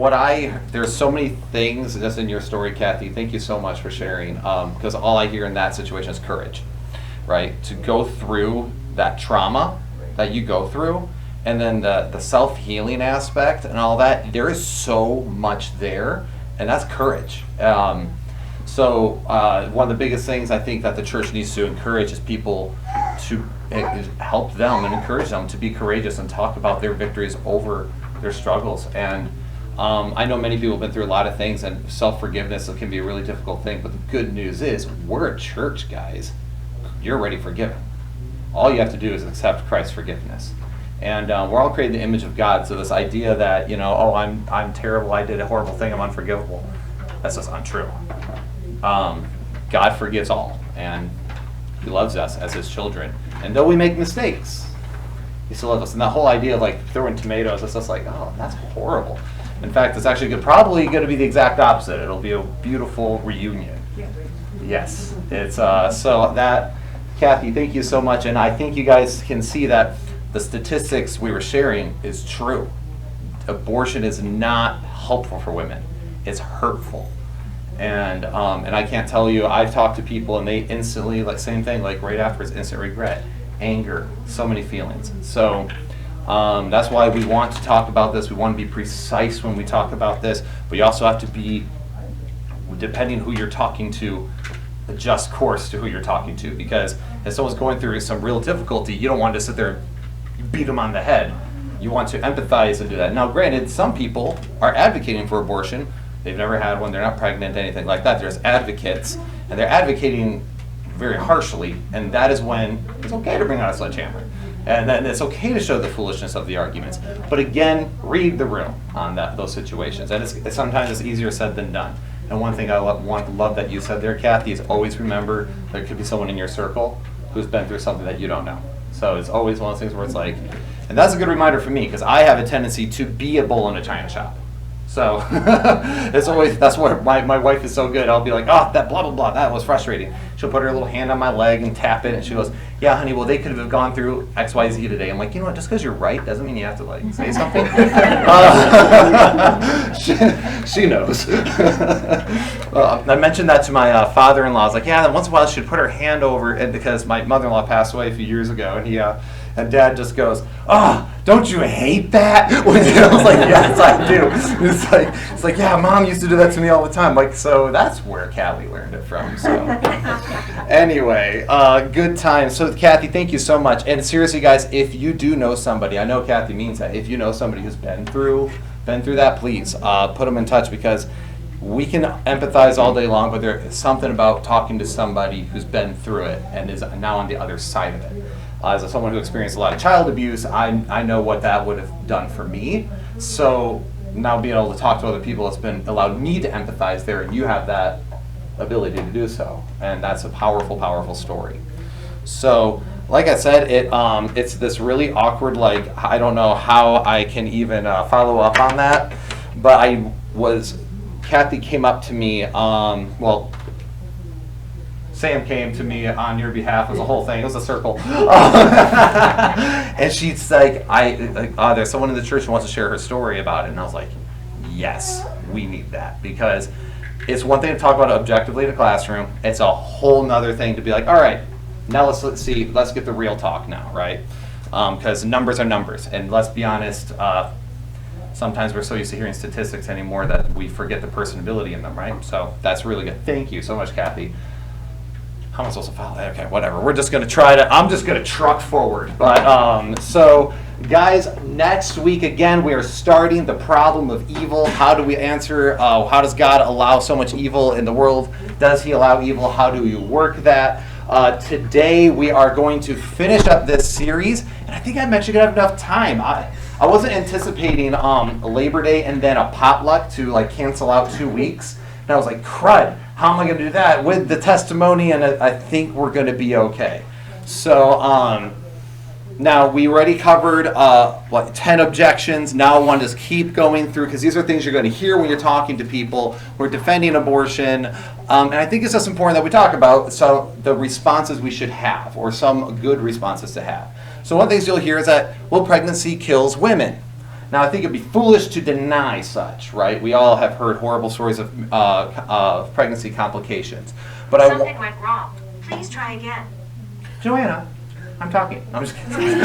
there's so many things just in your story, Kathy. Thank you so much for sharing. Because all I hear in that situation is courage, right? To go through that trauma that you go through, and then the self-healing aspect and all that. There is so much there, and that's courage. So one of the biggest things I think that the church needs to encourage is people to help them and encourage them to be courageous and talk about their victories over their struggles. And I know many people have been through a lot of things, and self-forgiveness can be a really difficult thing, but the good news is we're a church, guys. You're already forgiven. All you have to do is accept Christ's forgiveness. And we're all created in the image of God, so this idea that, I'm terrible, I did a horrible thing, I'm unforgivable, that's just untrue. God forgives all, and He loves us as His children. And though we make mistakes, He still loves us. And that whole idea of like throwing tomatoes, it's just like, oh, that's horrible. In fact, it's actually probably going to be the exact opposite. It'll be a beautiful reunion. Yes. It's so that, Kathy, thank you so much. And I think you guys can see that the statistics we were sharing is true. Abortion is not helpful for women. It's hurtful. And I can't tell you, I've talked to people and they instantly, like same thing, like right after it's instant regret, anger, so many feelings. So that's why we want to talk about this. We want to be precise when we talk about this, but you also have to be, depending who you're talking to, adjust course to who you're talking to, because if someone's going through some real difficulty, you don't want to sit there and beat them on the head. You want to empathize and do that. Now, granted, some people are advocating for abortion. They've never had one, they're not pregnant, anything like that. There's advocates, and they're advocating very harshly, and that is when it's okay to bring out a sledgehammer. And then it's okay to show the foolishness of the arguments. But again, read the room on those situations. And it's sometimes it's easier said than done. And one thing I love that you said there, Kathy, is always remember there could be someone in your circle who's been through something that you don't know. So it's always one of those things where it's like, and that's a good reminder for me, because I have a tendency to be a bull in a china shop. So it's always, that's what my wife is so good. I'll be like, oh, that blah, blah, blah, that was frustrating. She'll put her little hand on my leg and tap it, and she goes, yeah, honey, well, they could have gone through X, Y, Z today. I'm like, you know what, just because you're right doesn't mean you have to, like, say something. She knows. I mentioned that to my father-in-law. I was like, yeah, once in a while she should put her hand over, and because my mother-in-law passed away a few years ago, and and Dad just goes, oh, don't you hate that? I was like, yes, I do. It's like, yeah, Mom used to do that to me all the time. Like, so that's where Callie learned it from. So anyway, good time. So Kathy, thank you so much. And seriously, guys, if you do know somebody, I know Kathy means that. If you know somebody who's been through that, please put them in touch, because we can empathize all day long, but there is something about talking to somebody who's been through it and is now on the other side of it. As someone who experienced a lot of child abuse, I know what that would have done for me. So now being able to talk to other people, it's been allowed me to empathize there, and you have that ability to do so. And that's a powerful, powerful story. So, like I said, it's this really awkward, like, I don't know how I can even follow up on that, but Kathy came up to me, Sam came to me on your behalf. It was a whole thing. It was a circle. And she's like, there's someone in the church who wants to share her story about it. And I was like, yes, we need that. Because it's one thing to talk about it objectively in a classroom. It's a whole nother thing to be like, all right, now let's get the real talk now, right? Because numbers are numbers. And let's be honest, sometimes we're so used to hearing statistics anymore that we forget the personability in them, right? So that's really good. Thank you so much, Kathy. How am I supposed to follow that? Okay, whatever. I'm just going to truck forward. But so, guys, next week, again, we are starting the problem of evil. How do we answer? How does God allow so much evil in the world? Does He allow evil? How do you work that? Today, we are going to finish up this series. And I think I'm actually going to have enough time. I wasn't anticipating Labor Day and then a potluck to cancel out 2 weeks. And I was like, crud. How am I going to do that with the testimony? And I think we're going to be okay. So now we already covered 10 objections. Now I want to just keep going through, because these are things you're going to hear when you're talking to people. We're defending abortion. And I think it's just important that we talk about the responses we should have, or some good responses to have. So one of the things you'll hear is that, well, pregnancy kills women. Now, I think it'd be foolish to deny such, right? We all have heard horrible stories of pregnancy complications. But Something went wrong. Please try again. Joanna, I'm talking. I'm just kidding.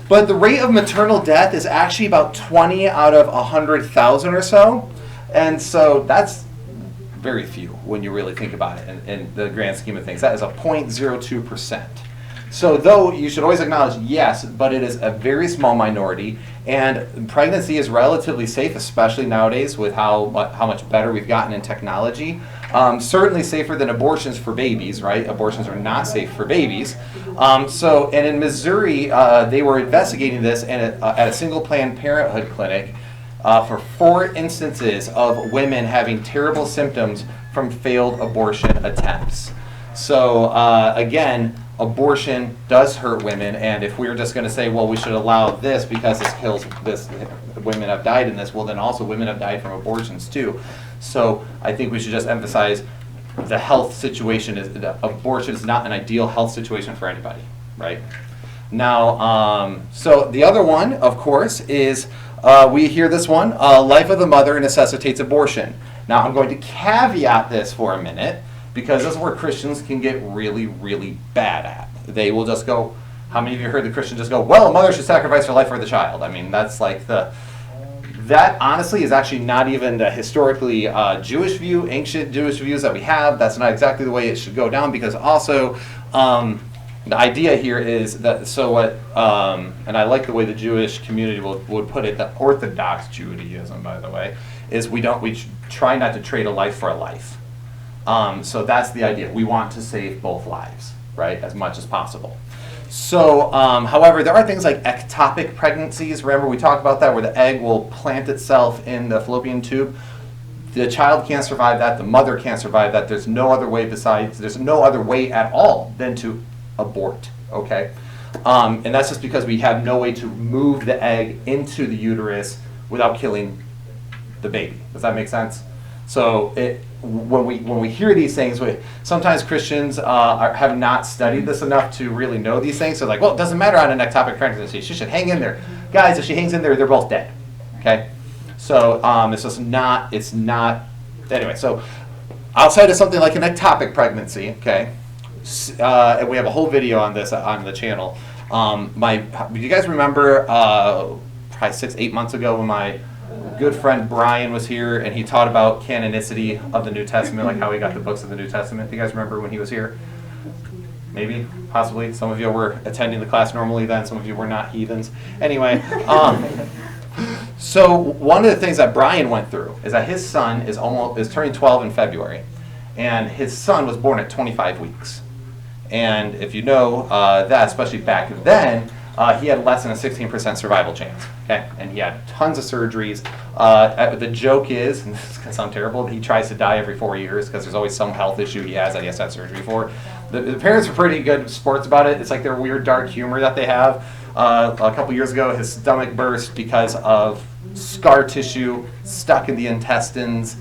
But the rate of maternal death is actually about 20 out of 100,000 or so. And so that's very few when you really think about it in the grand scheme of things. That is a 0.02%. So though you should always acknowledge, yes, but it is a very small minority, and pregnancy is relatively safe, especially nowadays with how much better we've gotten in technology. Certainly safer than abortions for babies, right? Abortions are not safe for babies. And in Missouri, they were investigating this at a single Planned Parenthood clinic for 4 instances of women having terrible symptoms from failed abortion attempts. So again, abortion does hurt women, and if we were just going to say, well, we should allow this because this kills this, women have died in this, well, then also women have died from abortions too. So I think we should just emphasize the health situation is abortion is not an ideal health situation for anybody, right? Now, so the other one, of course, is we hear this one: life of the mother necessitates abortion. Now, I'm going to caveat this for a minute, because this is where Christians can get really, really bad at. They will just go, how many of you heard the Christian just go, well, a mother should sacrifice her life for the child? I mean, that's like that honestly is actually not even the historically Jewish view, ancient Jewish views that we have. That's not exactly the way it should go down, because also the idea here is that, and I like the way the Jewish community would put it, the Orthodox Judaism, by the way, is we try not to trade a life for a life. So that's the idea. We want to save both lives, right, as much as possible. So, however, there are things like ectopic pregnancies. Remember, we talked about that, where the egg will plant itself in the fallopian tube. The child can't survive that. The mother can't survive that. There's no other way at all than to abort, okay? And that's just because we have no way to move the egg into the uterus without killing the baby. Does that make sense? So when we hear these things, sometimes Christians have not studied this enough to really know these things. So like, well, it doesn't matter on an ectopic pregnancy. She should hang in there. Guys, if she hangs in there, they're both dead. Okay? So it's not, anyway, so outside of something like an ectopic pregnancy, okay, and we have a whole video on this on the channel. Do you guys remember probably 6-8 months ago when my good friend Brian was here and he taught about canonicity of the New Testament, like how he got the books of the New Testament? Do you guys remember when he was here? Maybe, possibly. Some of you were attending the class normally then, some of you were not heathens. Anyway, so one of the things that Brian went through is that his son is turning 12 in February, and his son was born at 25 weeks. And if you know that, especially back then, he had less than a 16% survival chance, okay? And he had tons of surgeries. The joke is, and this is going to sound terrible, he tries to die every 4 years because there's always some health issue he has that he has to have surgery for. The parents are pretty good sports about it. It's like their weird dark humor that they have. A couple years ago, his stomach burst because of scar tissue stuck in the intestines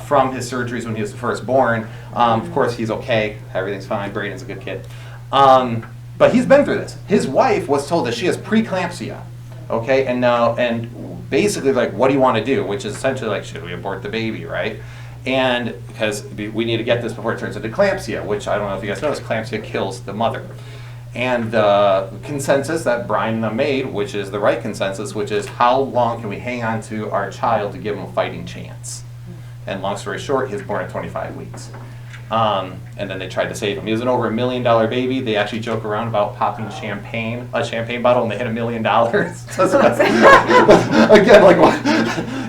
from his surgeries when he was first born. Of course, he's okay. Everything's fine. Braden's a good kid. But he's been through this. His wife was told that she has preeclampsia, okay? And basically, like, what do you want to do? Which is essentially like, should we abort the baby, right? And because we need to get this before it turns into eclampsia, which I don't know if you guys know, eclampsia kills the mother. And the consensus that Brian made, which is the right consensus, which is how long can we hang on to our child to give him a fighting chance? And long story short, he was born at 25 weeks. And then they tried to save him. He was an over $1 million baby. They actually joke around about popping a champagne bottle, and they hit $1 million. Again, like,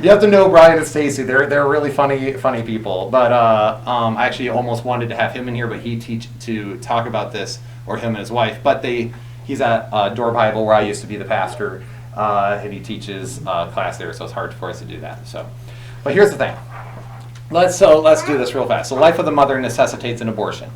you have to know Brian and Stacy. They're really funny people. But I actually almost wanted to have him in here, but he to talk about this, or him and his wife. But he's at Door Bible, where I used to be the pastor, and he teaches class there, so it's hard for us to do that. So, but here's the thing. Let's do this real fast. So life of the mother necessitates an abortion.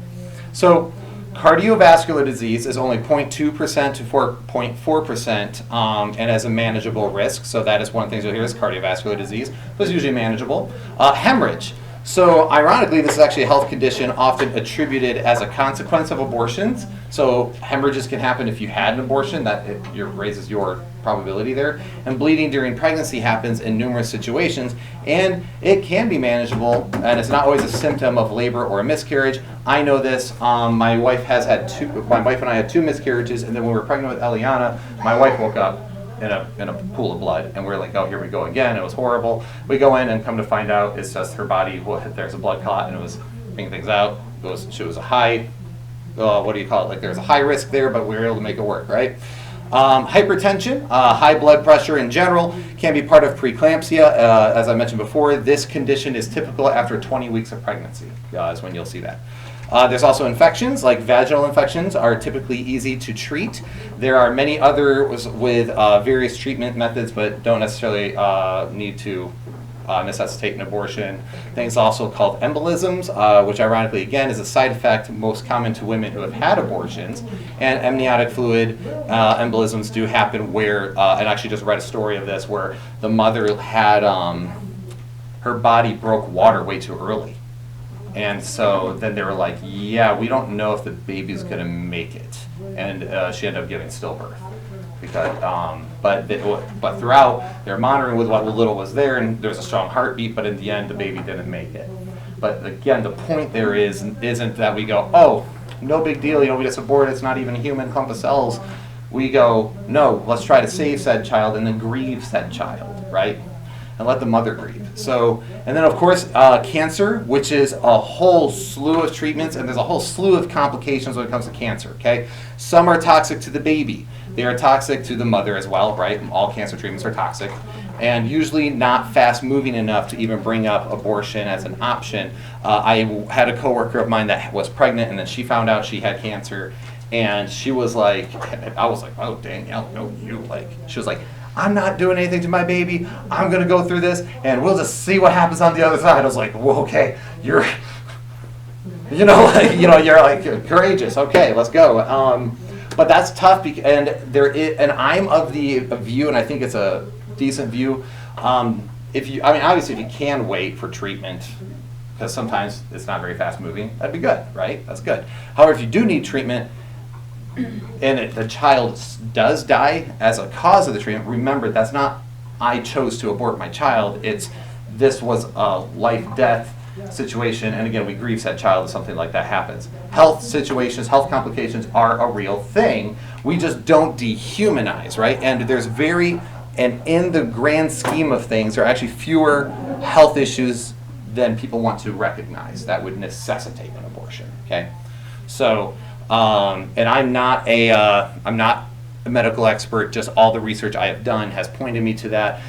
So cardiovascular disease is only 0.2% to 4.4% and has a manageable risk. So that is one of the things you'll hear is cardiovascular disease, but it's usually manageable. Hemorrhage. So ironically, this is actually a health condition often attributed as a consequence of abortions. So hemorrhages can happen if you had an abortion, that raises your probability there. And bleeding during pregnancy happens in numerous situations, and it can be manageable, and it's not always a symptom of labor or a miscarriage. I know this. My wife and I had 2 miscarriages, and then when we were pregnant with Eliana, my wife woke up in a pool of blood, and we're like, oh, here we go again. It was horrible. We go in and come to find out it's just her body, there's a blood clot, and it was bringing things out. She was a high, what do you call it? Like there's a high risk there, but we were able to make it work, right? Hypertension, high blood pressure in general, can be part of preeclampsia. As I mentioned before, this condition is typical after 20 weeks of pregnancy, is when you'll see that. There's also infections, like vaginal infections are typically easy to treat. There are many others with various treatment methods, but don't necessarily need to necessitate an abortion. Things also called embolisms, which ironically again is a side effect most common to women who have had abortions. And amniotic fluid embolisms do happen where, and I actually just read a story of this, where the mother had, her body broke water way too early. And so then they were like, yeah, we don't know if the baby's going to make it. And she ended up giving stillbirth. Because, but throughout, they're monitoring with what little was there, and there's a strong heartbeat, but in the end, the baby didn't make it. But again, the point there isn't that we go, oh, no big deal, we just aborted, it's not even a human clump of cells. We go, no, let's try to save said child and then grieve said child, right? And let the mother grieve. So, and then of course, cancer, which is a whole slew of treatments, and there's a whole slew of complications when it comes to cancer, okay? Some are toxic to the baby. They are toxic to the mother as well, right? All cancer treatments are toxic. And usually not fast moving enough to even bring up abortion as an option. I had a coworker of mine that was pregnant, and then she found out she had cancer, and she was like, I was like, oh, Danielle, no, you. Like, she was like, I'm not doing anything to my baby. I'm going to go through this, and we'll just see what happens on the other side. I was like, well, okay, you're like courageous. Okay, let's go. But that's tough, and I'm of the view, and I think it's a decent view. Obviously, if you can wait for treatment, because sometimes it's not very fast moving, that'd be good, right? That's good. However, if you do need treatment, and the child does die as a cause of the treatment, remember that's not I chose to abort my child. This was a life-death situation, and again, we grieve that child if something like that happens. Health situations, health complications are a real thing. We just don't dehumanize, right? And in the grand scheme of things, there are actually fewer health issues than people want to recognize that would necessitate an abortion, okay? So, and I'm not a medical expert, just all the research I have done has pointed me to that.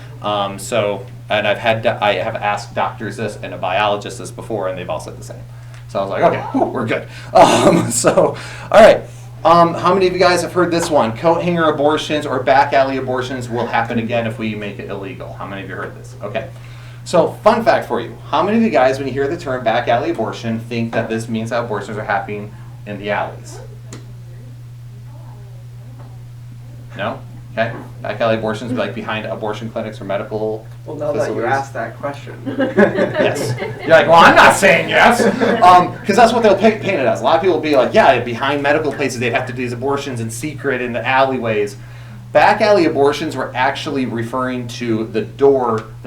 And I have asked doctors this and a biologist this before, and they've all said the same. So I was like, okay, we're good. All right. How many of you guys have heard this one? Coat hanger abortions or back alley abortions will happen again if we make it illegal. How many of you heard this? Okay. So fun fact for you. How many of you guys, when you hear the term back alley abortion, think that this means that abortions are happening in the alleys? No? Okay. Back alley abortions be like behind abortion clinics or medical facilities. That you asked that question. Yes. You're like, well, I'm not saying yes. Because that's what they'll paint it as. A lot of people will be like, yeah, behind medical places, they'd have to do these abortions in secret in the alleyways. Back alley abortions were actually referring to the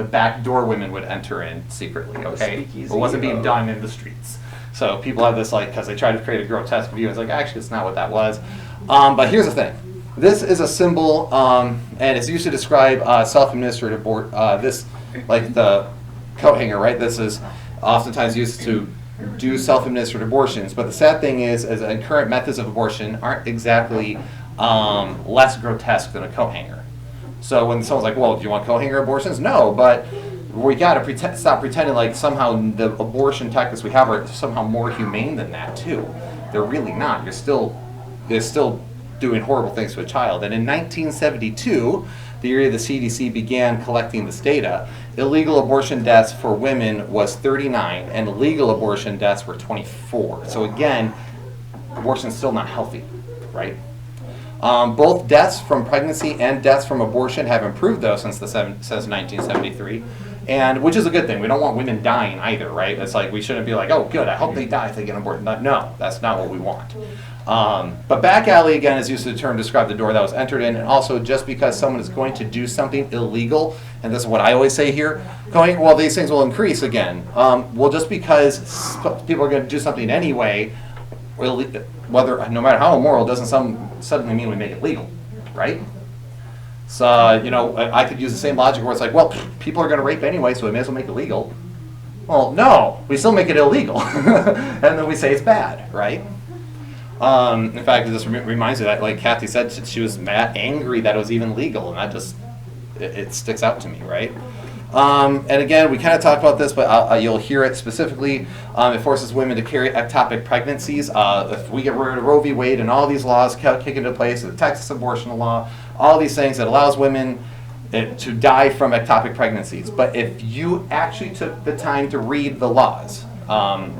back door women would enter in secretly, okay? It wasn't being done in the streets. So people have this, like, because they try to create a grotesque view. It's like, actually, it's not what that was. But here's the thing. This is a symbol, and it's used to describe self-administered abort. This, like the coat hanger, right? This is oftentimes used to do self-administered abortions. But the sad thing is current methods of abortion aren't exactly less grotesque than a coat hanger. So when someone's like, well, do you want coat hanger abortions? No, but we got to stop pretending like somehow the abortion tactics we have are somehow more humane than that, too. They're really not. They're still doing horrible things to a child. And in 1972, the year the CDC began collecting this data, illegal abortion deaths for women was 39, and legal abortion deaths were 24. So again, abortion's still not healthy, right? Both deaths from pregnancy and deaths from abortion have improved, though, since 1973. And which is a good thing. We don't want women dying either, right? It's like we shouldn't be like, oh, good, I hope they die if they get an abortion. No, that's not what we want. But back alley, again, is used as a term to describe the door that was entered in. And also, just because someone is going to do something illegal, and this is what I always say here, going, well, these things will increase again. Well, just because people are going to do something anyway, whether no matter how immoral, doesn't suddenly mean we make it legal, right? So, I could use the same logic where it's like, well, people are going to rape anyway, so we may as well make it legal. Well, no, we still make it illegal. And then we say it's bad, right? In fact, it just reminds me that, like Kathy said, she was angry that it was even legal, and that just, it sticks out to me, right? And again, we kind of talked about this, but you'll hear it specifically. It forces women to carry ectopic pregnancies. If we get rid of Roe v. Wade and all these laws kick into place, the Texas abortion law, all these things, it allows women to die from ectopic pregnancies. But if you actually took the time to read the laws,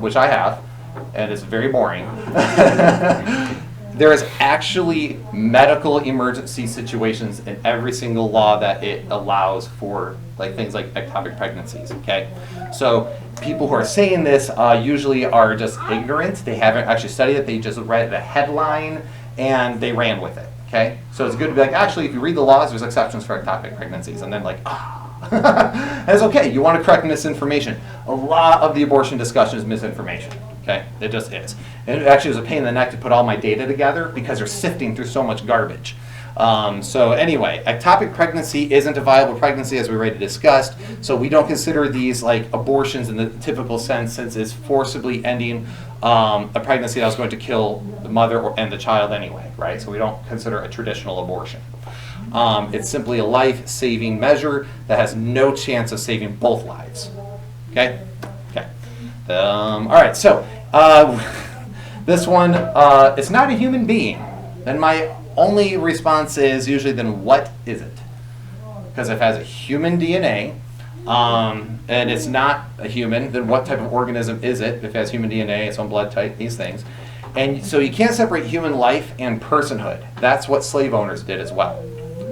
which I have, and it's very boring, there is actually medical emergency situations in every single law that it allows for, like things like ectopic pregnancies, okay? So people who are saying this usually are just ignorant. They haven't actually studied it. They just read the headline and they ran with it, okay? So it's good to be like, actually, if you read the laws, there's exceptions for ectopic pregnancies. And then like, and it's okay. You want to correct misinformation. A lot of the abortion discussion is misinformation. Okay, it just is. And it actually was a pain in the neck to put all my data together because they're sifting through so much garbage. So anyway, ectopic pregnancy isn't a viable pregnancy, as we already discussed. So we don't consider these like abortions in the typical sense, since it's forcibly ending a pregnancy that was going to kill the mother and the child anyway, right? So we don't consider a traditional abortion. It's simply a life-saving measure that has no chance of saving both lives. Okay? Okay. All right, so this one, it's not a human being. And my only response is usually, then what is it? Because if it has a human DNA, and it's not a human, then what type of organism is it? If it has human DNA, its own blood type, these things. And so you can't separate human life and personhood. That's what slave owners did as well.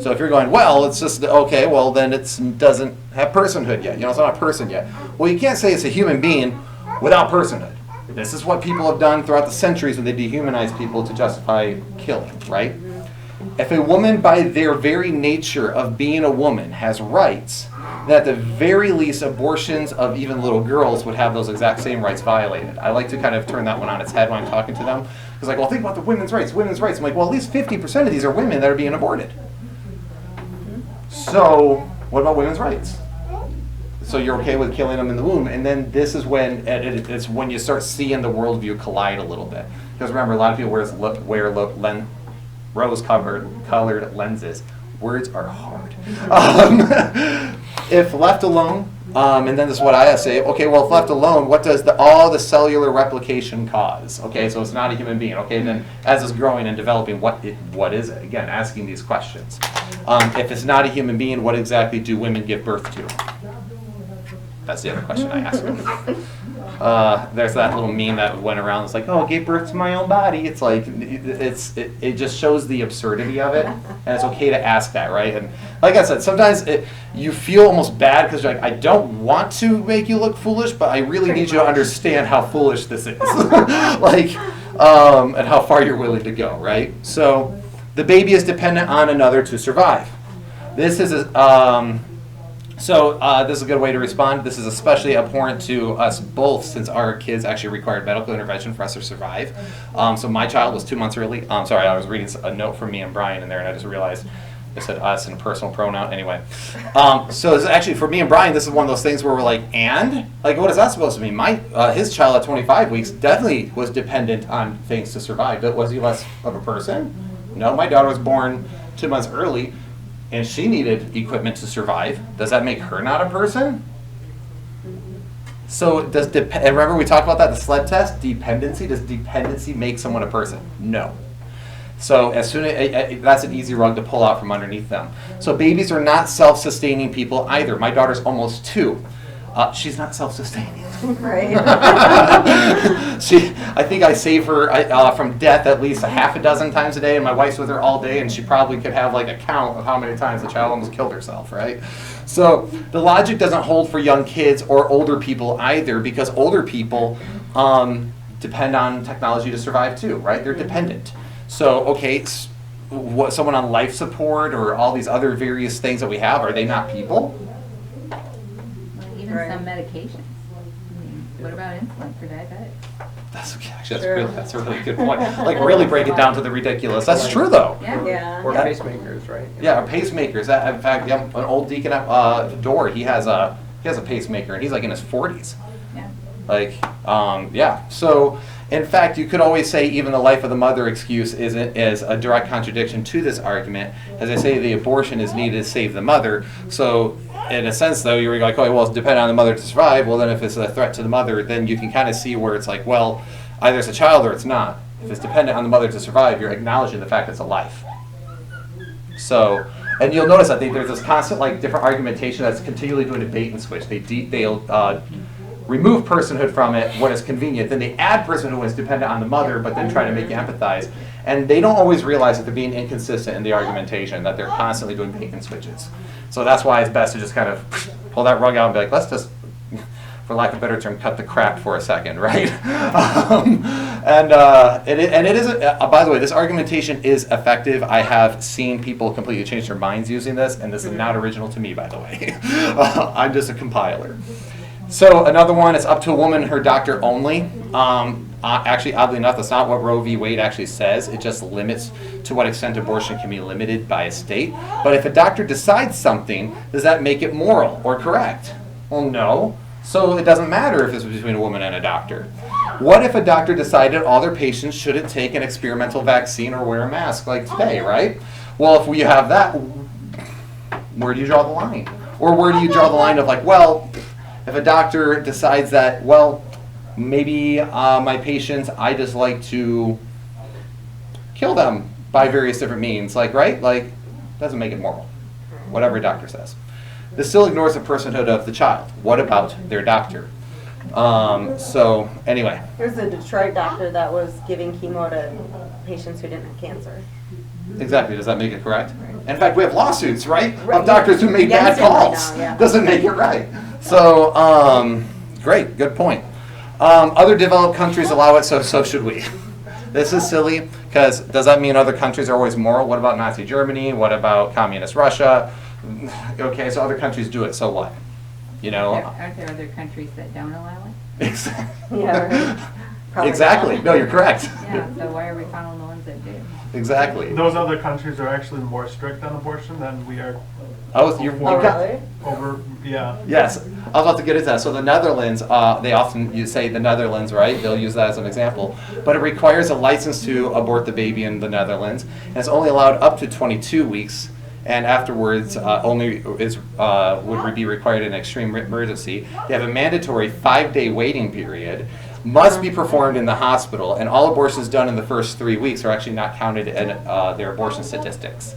So if you're going, well, it's just, okay, well, then it doesn't have personhood yet. It's not a person yet. Well, you can't say it's a human being without personhood. This is what people have done throughout the centuries when they dehumanize people to justify killing, right? If a woman, by their very nature of being a woman, has rights, then at the very least, abortions of even little girls would have those exact same rights violated. I like to kind of turn that one on its head when I'm talking to them. It's like, well, think about the women's rights, women's rights. I'm like, well, at least 50% of these are women that are being aborted. So, what about women's rights? So you're okay with killing them in the womb, and then this is when it's when you start seeing the worldview collide a little bit. Because remember, a lot of people wear rose-colored lenses. Words are hard. If left alone, and then this is what I say. Okay, well, if left alone, what does all the cellular replication cause? Okay, so it's not a human being. Okay, then as it's growing and developing, what is it? Again, asking these questions. If it's not a human being, what exactly do women give birth to? That's the other question I ask them. There's that little meme that went around. It's like, oh, I gave birth to my own body. It's like, it just shows the absurdity of it, and it's okay to ask that, right? And like I said, sometimes you feel almost bad because you're like, I don't want to make you look foolish, but I really need you to understand how foolish this is, like, and how far you're willing to go, right? So the baby is dependent on another to survive. This is this is a good way to respond. This is especially abhorrent to us both, since our kids actually required medical intervention for us to survive. So my child was 2 months early. Sorry, I was reading a note from me and Brian in there, and I just realized I said us in a personal pronoun. Anyway, so it's actually, for me and Brian, this is one of those things where we're like, what is that supposed to mean? His child at 25 weeks definitely was dependent on things to survive, but was he less of a person? No, my daughter was born 2 months early, and she needed equipment to survive. Does that make her not a person? So remember we talked about that, the SLED test, dependency. Does dependency make someone a person? No. So that's an easy rug to pull out from underneath them. So babies are not self-sustaining people either. My daughter's almost 2. She's not self-sustaining. Right. I think I save her from death at least a half a dozen times a day, and my wife's with her all day, and she probably could have like a count of how many times the child almost killed herself, right? So the logic doesn't hold for young kids or older people either, because older people depend on technology to survive too, right? They're dependent. So, okay, what, someone on life support or all these other various things that we have, are they not people? Well, even some medications. I mean, what about insulin for diabetics? That's a really good point. Like, really break it down to the ridiculous. That's true, though. Yeah. Or pacemakers, right? Yeah, or pacemakers. In fact, yeah, an old deacon at Door, he has a pacemaker, and he's like in his 40s. Yeah. Like, yeah. So, in fact, you could always say even the life of the mother excuse is a direct contradiction to this argument. As I say, the abortion is needed to save the mother. So, in a sense, though, you're like, oh, well, it's dependent on the mother to survive. Well, then if it's a threat to the mother, then you can kind of see where it's like, well, either it's a child or it's not. If it's dependent on the mother to survive, you're acknowledging the fact it's a life. So, and you'll notice that there's this constant, like, different argumentation that's continually doing a bait and switch. They'll remove personhood from it when it's convenient. Then they add personhood when it's dependent on the mother, but then try to make you empathize. And they don't always realize that they're being inconsistent in the argumentation, that they're constantly doing bait and switches. So that's why it's best to just kind of pull that rug out and be like, let's just, for lack of a better term, cut the crap for a second, right? It isn't. By the way, this argumentation is effective. I have seen people completely change their minds using this, and this is not original to me, by the way. I'm just a compiler. So another one, it's up to a woman, her doctor only. Actually, oddly enough, that's not what Roe v. Wade actually says. It just limits to what extent abortion can be limited by a state. But if a doctor decides something, does that make it moral or correct? Well, no. So it doesn't matter if it's between a woman and a doctor. What if a doctor decided all their patients shouldn't take an experimental vaccine or wear a mask like today, right? Well, if we have that, where do you draw the line? Or where do you draw the line of like, well, if a doctor decides that, well, maybe my patients, I just like to kill them by various different means, like, right? Like, doesn't make it moral, whatever a doctor says. This still ignores the personhood of the child. What about their doctor? So, anyway. There's a Detroit doctor that was giving chemo to patients who didn't have cancer. Exactly. Does that make it correct? In fact, we have lawsuits, right? Of doctors who made bad Against him right calls. now, yeah. Doesn't make it right. So, great. Good point. Other developed countries allow it, so should we. This is silly, because does that mean other countries are always moral? What about Nazi Germany? What about communist Russia? Okay, so other countries do it, so what? You know? Aren't there other countries that don't allow it? Exactly. Yeah, right. Probably Exactly. not. No, you're correct. Yeah, so why are we following the ones that do? Exactly. Those other countries are actually more strict on abortion than we are. You've Oh, got, really? Yeah. yes, I was about to get into that. So the Netherlands, they often you say the Netherlands, right? They'll use that as an example. But it requires a license to abort the baby in the Netherlands. And it's only allowed up to 22 weeks. And afterwards, only would be required in extreme emergency. They have a mandatory 5-day waiting period. Must be performed in the hospital, and all abortions done in the first 3 weeks are actually not counted in their abortion statistics.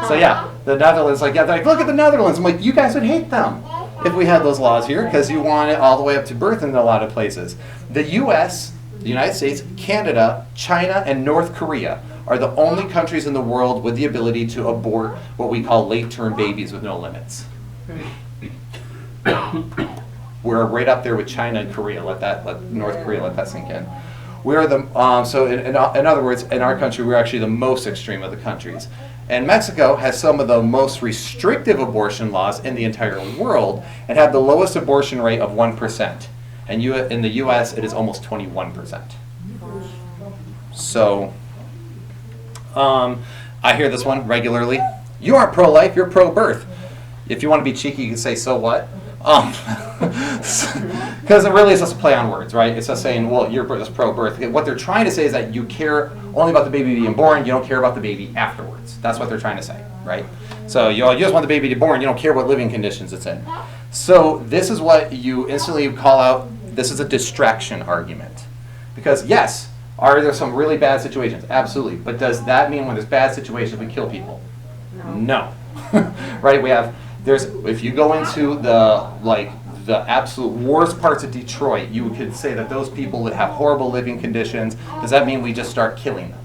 So yeah, the Netherlands, like, yeah, they're like, look at the Netherlands. I'm like, you guys would hate them if we had those laws here, because you want it all the way up to birth in a lot of places. The U.S., the United States, Canada, China, and North Korea are the only countries in the world with the ability to abort what we call late-term babies with no limits. We're right up there with China and Korea. Let North Korea let that sink in. We're the so in other words, in our country, we're actually the most extreme of the countries. And Mexico has some of the most restrictive abortion laws in the entire world and have the lowest abortion rate of 1%. And in the U.S., it is almost 21%. So, I hear this one regularly. You aren't pro-life, you're pro-birth. If you want to be cheeky, you can say, so what? Because it really is just a play on words, right? It's just saying, well, you're just pro-birth. What they're trying to say is that you care only about the baby being born, you don't care about the baby afterwards. That's what they're trying to say, right? So you just want the baby to be born, you don't care what living conditions it's in. So this is what you instantly call out, this is a distraction argument. Because yes, are there some really bad situations? Absolutely. But does that mean when there's bad situations we kill people? No. Right? If you go into the absolute worst parts of Detroit, you could say that those people that have horrible living conditions, does that mean we just start killing them?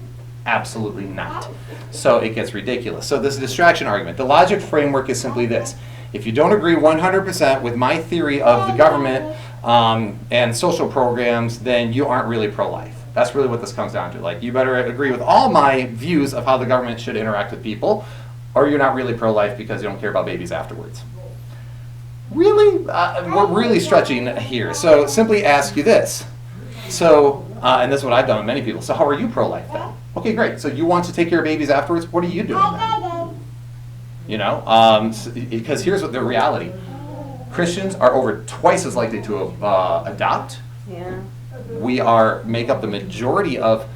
Absolutely not. So it gets ridiculous. So this is a distraction argument. The logic framework is simply this. if you don't agree 100% with my theory of the government and social programs, then you aren't really pro-life. That's really what this comes down to. Like, you better agree with all my views of how the government should interact with people, or you're not really pro-life because you don't care about babies afterwards. Really? We're really stretching here. So simply ask you this. So, and this is what I've done with many people. So how are you pro-life then? Okay, great. So you want to take care of babies afterwards? What are you doing then? You know, because here's what the reality. Christians are over twice as likely to adopt. Yeah. We make up the majority of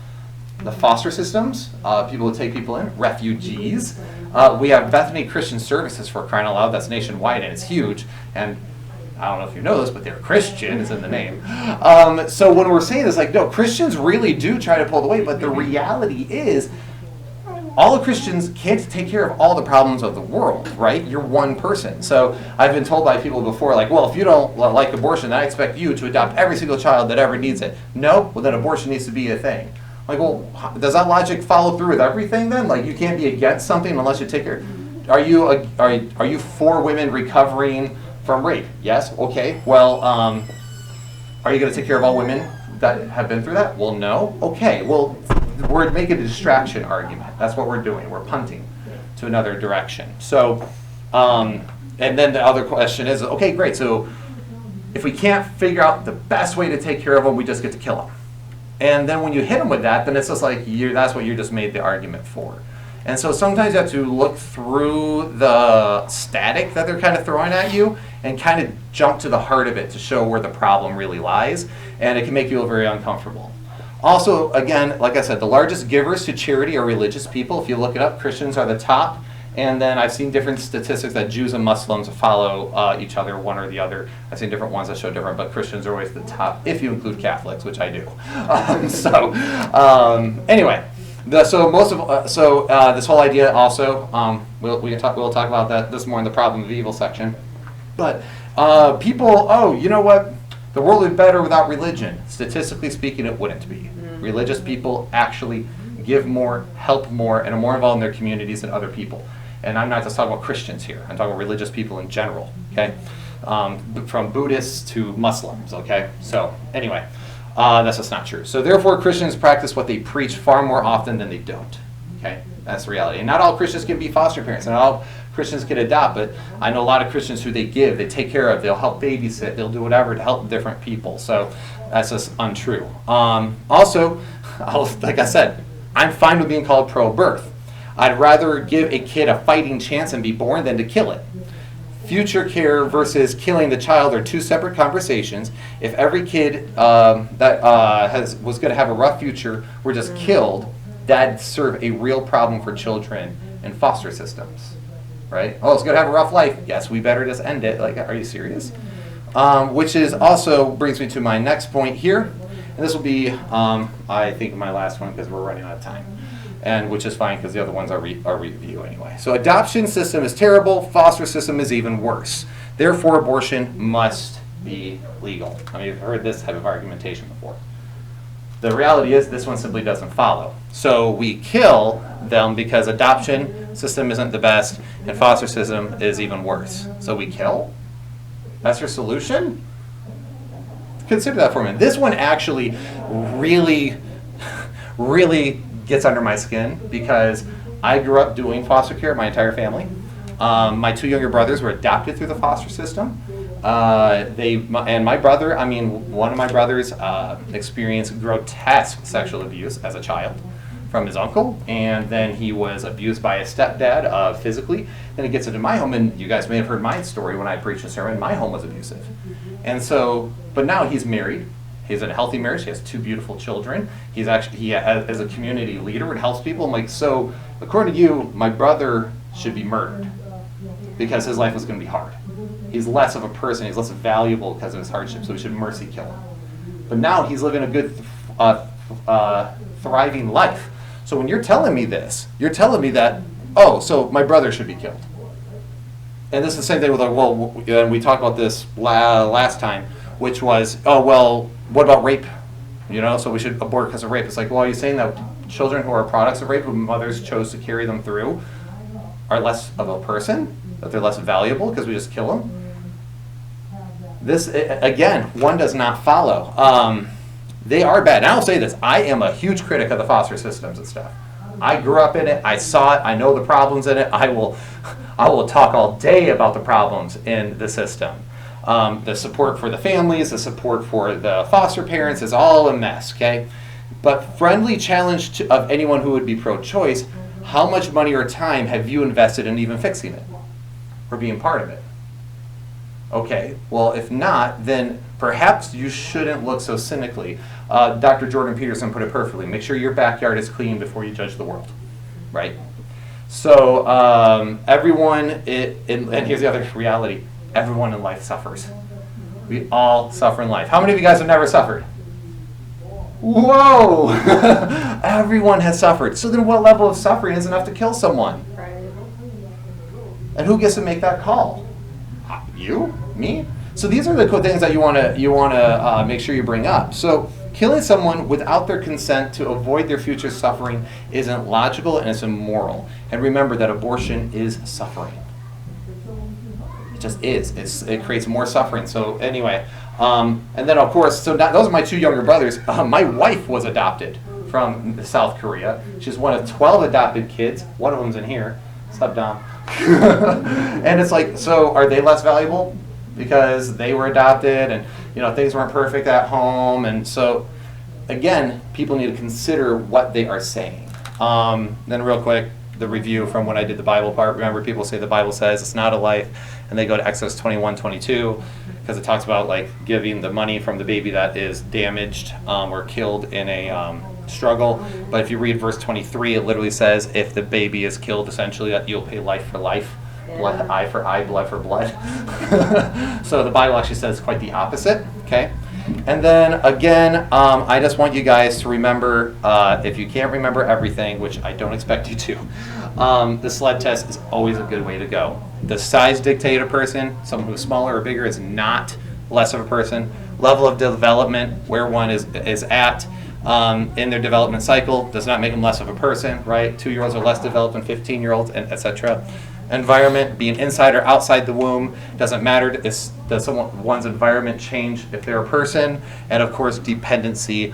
the foster systems, people who take people in, refugees. We have Bethany Christian Services, for crying out loud. That's nationwide and it's huge. And I don't know if you know this, but they're Christian, is in the name. So when we're saying this, like, no, Christians really do try to pull the weight, but the reality is all the Christians can't take care of all the problems of the world, right? You're one person. So I've been told by people before, like, well, if you don't like abortion, then I expect you to adopt every single child that ever needs it. No? Well, then abortion needs to be a thing. Like, well, does that logic follow through with everything then? Like, you can't be against something unless you take care. Are you for women recovering from rape? Yes? Okay. Well, are you going to take care of all women that have been through that? Well, no. Okay. Well, we're making a distraction argument. That's what we're doing. We're punting to another direction. So, and then the other question is, okay, great. So if we can't figure out the best way to take care of them, we just get to kill them. And then when you hit them with that, then it's just like, that's what you just made the argument for. And so sometimes you have to look through the static that they're kind of throwing at you and kind of jump to the heart of it to show where the problem really lies. And it can make you feel very uncomfortable. Also, again, like I said, the largest givers to charity are religious people. If you look it up, Christians are the top. And then I've seen different statistics that Jews and Muslims follow each other, one or the other. I've seen different ones that show different, but Christians are always the top, if you include Catholics, which I do. Anyway, this whole idea also, we'll talk about that. This more in the problem of evil section. But people, you know what? The world would be better without religion. Statistically speaking, it wouldn't be. Religious people actually give more, help more, and are more involved in their communities than other people. And I'm not just talking about Christians here. I'm talking about religious people in general, okay? From Buddhists to Muslims, okay? So anyway, that's just not true. So therefore, Christians practice what they preach far more often than they don't, okay? That's the reality. And not all Christians can be foster parents, and not all Christians can adopt, but I know a lot of Christians who they give, they take care of, they'll help babysit, they'll do whatever to help different people. So that's just untrue. Also, like I said, I'm fine with being called pro-birth. I'd rather give a kid a fighting chance and be born than to kill it. Future care versus killing the child are two separate conversations. If every kid that was going to have a rough future were just killed, that'd serve a real problem for children in foster systems, right? Oh, it's going to have a rough life. Yes, we better just end it. Like, are you serious? Which is also brings me to my next point here. And this will be, I think, my last one because we're running out of time. And which is fine because the other ones are review anyway. So adoption system is terrible. Foster system is even worse. Therefore, abortion must be legal. I mean, you've heard this type of argumentation before. The reality is this one simply doesn't follow. So we kill them because adoption system isn't the best and foster system is even worse. So we kill? That's your solution? Consider that for a minute. This one actually really gets under my skin because I grew up doing foster care, my entire family. My two younger brothers were adopted through the foster system. And my brother, one of my brothers experienced grotesque sexual abuse as a child from his uncle, and then he was abused by his stepdad physically. Then he gets into my home, and you guys may have heard my story when I preached a sermon. My home was abusive. And so, but now he's married. He's in a healthy marriage. He has two beautiful children. He as a community leader and helps people. I'm like, so according to you, my brother should be murdered because his life was going to be hard. He's less of a person. He's less valuable because of his hardship. So we should mercy kill him. But now he's living a good, thriving life. So when you're telling me this, you're telling me that, oh, so my brother should be killed. And this is the same thing with, and we talked about this last time, which was, oh, well, what about rape? So we should abort because of rape. It's like, well, are you saying that children who are products of rape, who mothers chose to carry them through, are less of a person? That they're less valuable because we just kill them? This, again, one does not follow. They are bad. And I'll say this, I am a huge critic of the foster systems and stuff. I grew up in it, I saw it, I know the problems in it. I will talk all day about the problems in the system. The support for the families, the support for the foster parents is all a mess, okay? But friendly challenge of anyone who would be pro-choice, how much money or time have you invested in even fixing it or being part of it? Okay, well, if not, then perhaps you shouldn't look so cynically. Dr. Jordan Peterson put it perfectly. Make sure your backyard is clean before you judge the world, right? So everyone, and here's the other reality, everyone in life suffers. We all suffer in life. How many of you guys have never suffered? Whoa! Everyone has suffered. So then what level of suffering is enough to kill someone? And who gets to make that call? You? Me? So these are the cool things that you want to make sure you bring up. So killing someone without their consent to avoid their future suffering isn't logical and it's immoral. And remember that abortion is suffering. It just is. It creates more suffering. So anyway, and then of course, so those are my two younger brothers. My wife was adopted from South Korea. She's one of 12 adopted kids. One of them's in here. What's up, Dom? And it's like, so are they less valuable because they were adopted and things weren't perfect at home? And so again, people need to consider what they are saying. Then real quick, the review from when I did the Bible part. Remember, people say the Bible says it's not a life, and they go to Exodus 21:22 because it talks about like giving the money from the baby that is damaged or killed in a struggle. But if you read verse 23, it literally says if the baby is killed, essentially that you'll pay life for life, blood, eye for eye, blood for blood. So the Bible actually says quite the opposite. Okay. And then again, I just want you guys to remember, if you can't remember everything, which I don't expect you to, the SLED test is always a good way to go. The size dictated a person. Someone who's smaller or bigger is not less of a person. Level of development, where one is at in their development cycle, does not make them less of a person, right? 2-year-olds are less developed than 15-year-olds, and etc. Environment, being inside or outside the womb, doesn't matter. Does one's environment change if they're a person? And of course, dependency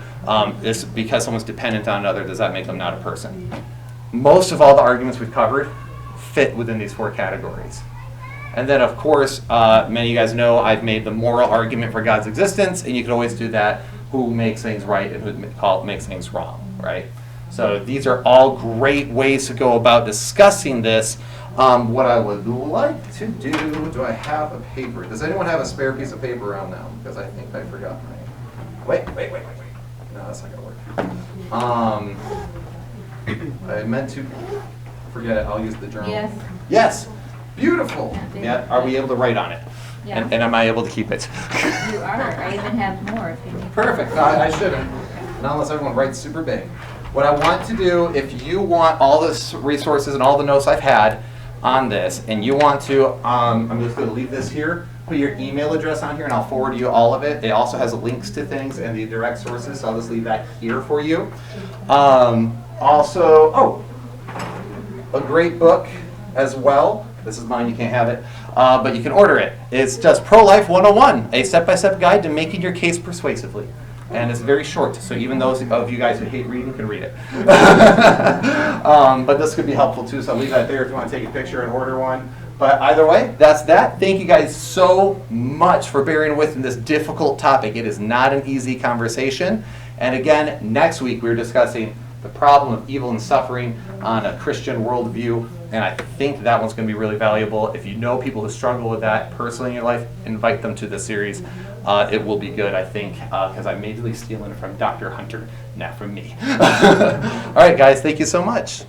is because someone's dependent on another, does that make them not a person? Most of all the arguments we've covered fit within these 4 categories. And then of course, many of you guys know I've made the moral argument for God's existence, and you can always do that. Who makes things right and who makes things wrong, right? So these are all great ways to go about discussing this. What I would like to do I have a paper? Does anyone have a spare piece of paper around now? Because I think I forgot mine. Wait. No, that's not gonna work. I meant to forget it. I'll use the journal. Yes. Beautiful. Yeah. Are we able to write on it? Yeah. And am I able to keep it? You are. I even have more if you need. Perfect. No, I shouldn't. Not unless everyone writes super big. What I want to do, if you want all the resources and all the notes I've had on this, and you want to, I'm just going to leave this here, put your email address on here, and I'll forward you all of it. It also has links to things and the direct sources, so I'll just leave that here for you. Also, a great book as well. This is mine, you can't have it, but you can order it. It's just Pro-Life 101, a step-by-step guide to making your case persuasively. And it's very short, so even those of you guys who hate reading can read it. But this could be helpful too, so I'll leave that there if you want to take a picture and order one. But either way, that's that. Thank you guys so much for bearing with in this difficult topic. It is not an easy conversation. And again, next week we're discussing the problem of evil and suffering on a Christian worldview. And I think that one's going to be really valuable. If you know people who struggle with that personally in your life, invite them to the series. It will be good, I think, because I'm majorly stealing it from Dr. Hunter, not from me. All right, guys, thank you so much.